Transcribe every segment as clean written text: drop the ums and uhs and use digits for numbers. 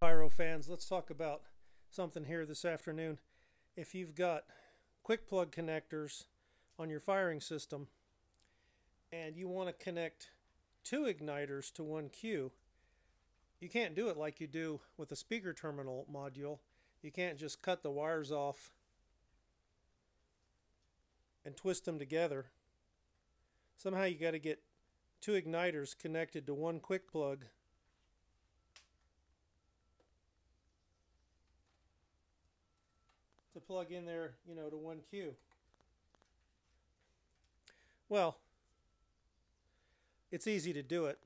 Pyro fans, let's talk about something here this afternoon. If you've got Quickplug connectors on your firing system and you want to connect two igniters to one Q, you can't do it like you do with a speaker terminal module. You can't just cut the wires off and twist them together. Somehow you got to get two igniters connected to one Quickplug to plug in there, to one Q. Well, it's easy to do it.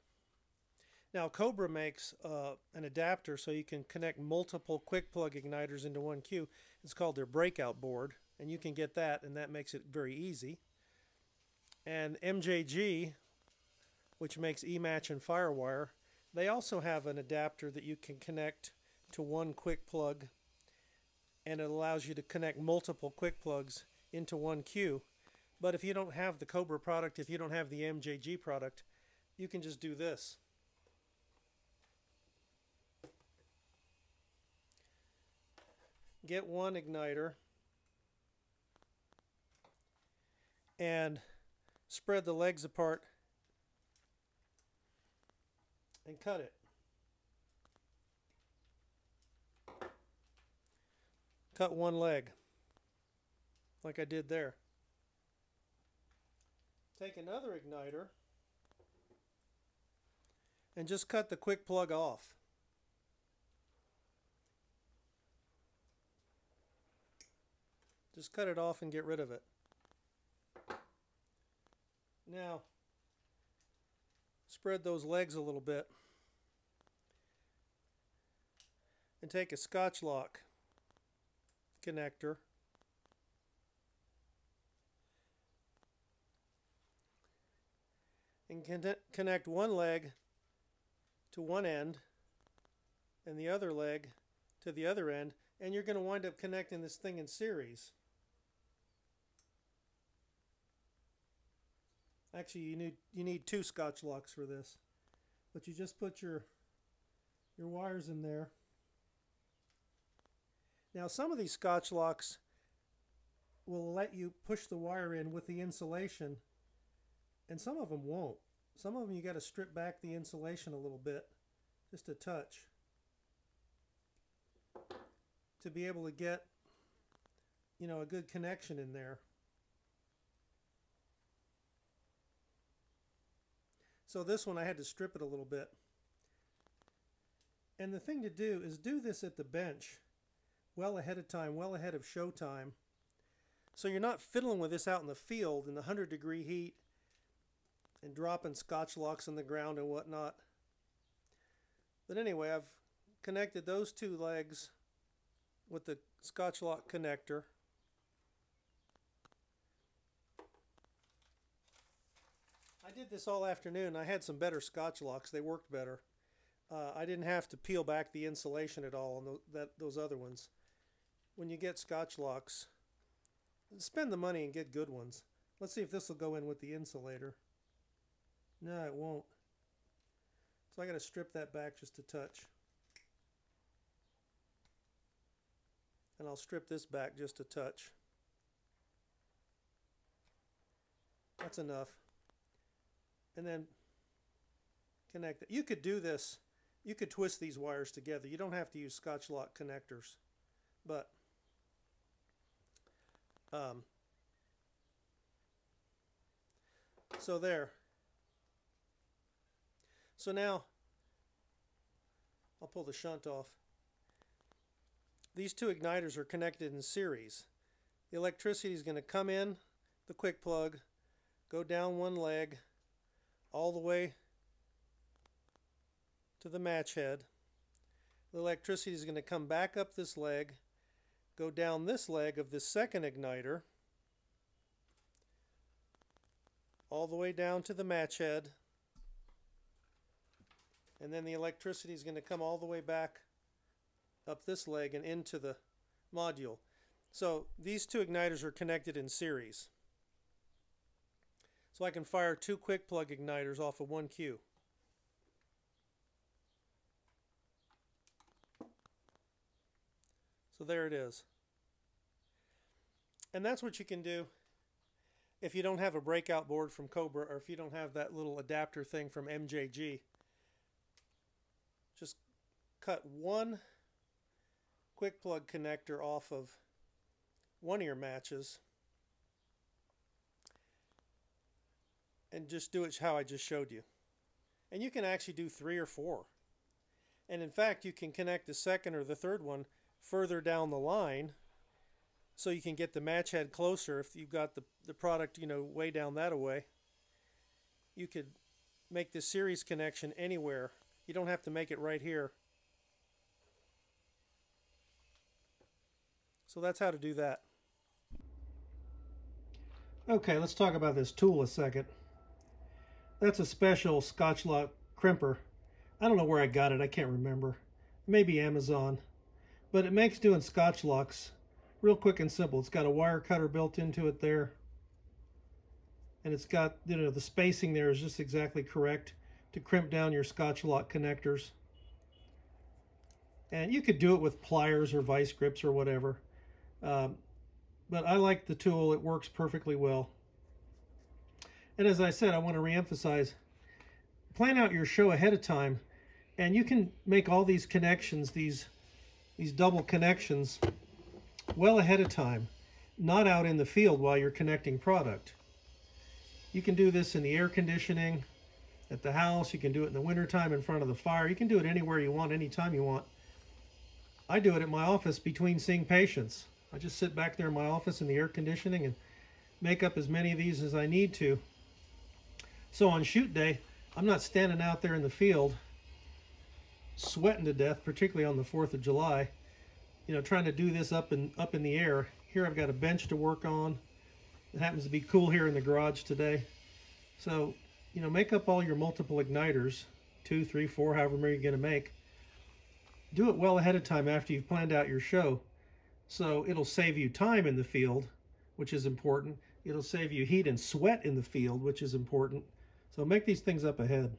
Now, Cobra makes an adapter so you can connect multiple Quickplug igniters into one Q. It's called their breakout board, and you can get that, and that makes it very easy. And MJG, which makes ematch and Firewire, they also have an adapter that you can connect to one Quickplug, and it allows you to connect multiple Quickplugs into one Q. But if you don't have the Cobra product, if you don't have the MJG product, you can just do this. Get one igniter and spread the legs apart and cut it. Cut one leg like I did there. Take another igniter and just cut the Quickplug off. Just cut it off and get rid of it. Now, spread those legs a little bit and take a scotch lock connector and connect one leg to one end and the other leg to the other end, and you're going to wind up connecting this thing in series. Actually, you need two scotch locks for this, but you just put your wires in there. Now, some of these scotch locks will let you push the wire in with the insulation, and some of them won't. Some of them you got to strip back the insulation a little bit, just a touch, to be able to get, a good connection in there. So this one I had to strip it a little bit. And the thing to do is do this at the bench well ahead of time, well ahead of show time. So you're not fiddling with this out in the field in the 100-degree heat and dropping scotch locks on the ground and whatnot. But anyway, I've connected those two legs with the scotch lock connector. I did this all afternoon. I had some better scotch locks. They worked better. I didn't have to peel back the insulation at all on those other ones. When you get scotch locks, spend the money and get good ones. Let's see if this will go in with the insulator. No, it won't. So I got to strip that back just a touch. And I'll strip this back just a touch. That's enough. And then connect it. You could do this. You could twist these wires together. You don't have to use scotch lock connectors. But so there. So now I'll pull the shunt off. These two igniters are connected in series. The electricity is going to come in the Quickplug, go down one leg, all the way to the match head. The electricity is going to come back up this leg, go down this leg of this second igniter, all the way down to the match head, and then the electricity is going to come all the way back up this leg and into the module. So these two igniters are connected in series. So I can fire two Quickplug igniters off of one Q. So there it is. And that's what you can do if you don't have a breakout board from Cobra, or if you don't have that little adapter thing from MJG. Just cut one quick plug connector off of one of your matches and just do it how I just showed you. And you can actually do 3 or 4. And in fact, you can connect the second or the third one further down the line, so you can get the match head closer. If you've got the product, way down that away, you could make this series connection anywhere. You don't have to make it right here. So that's how to do that. Okay, let's talk about this tool a second. That's a special Scotch lock crimper. I don't know where I got it. I can't remember. Maybe Amazon. But it makes doing Scotch locks real quick and simple. It's got a wire cutter built into it there. And it's got, the spacing there is just exactly correct to crimp down your Scotch lock connectors. And you could do it with pliers or vice grips or whatever. But I like the tool. It works perfectly well. And as I said, I want to reemphasize, plan out your show ahead of time, and you can make all these connections, these double connections, well ahead of time, not out in the field while you're connecting product. You can do this in the air conditioning, at the house. You can do it in the wintertime in front of the fire. You can do it anywhere you want, anytime you want. I do it at my office between seeing patients. I just sit back there in my office in the air conditioning and make up as many of these as I need to. So on shoot day, I'm not standing out there in the field sweating to death, particularly on the 4th of July, trying to do this up in the air. Here I've got a bench to work on. It happens to be cool here in the garage today. So, make up all your multiple igniters, 2, 3, 4, however many you're going to make. Do it well ahead of time after you've planned out your show. So it'll save you time in the field, which is important. It'll save you heat and sweat in the field, which is important. So make these things up ahead.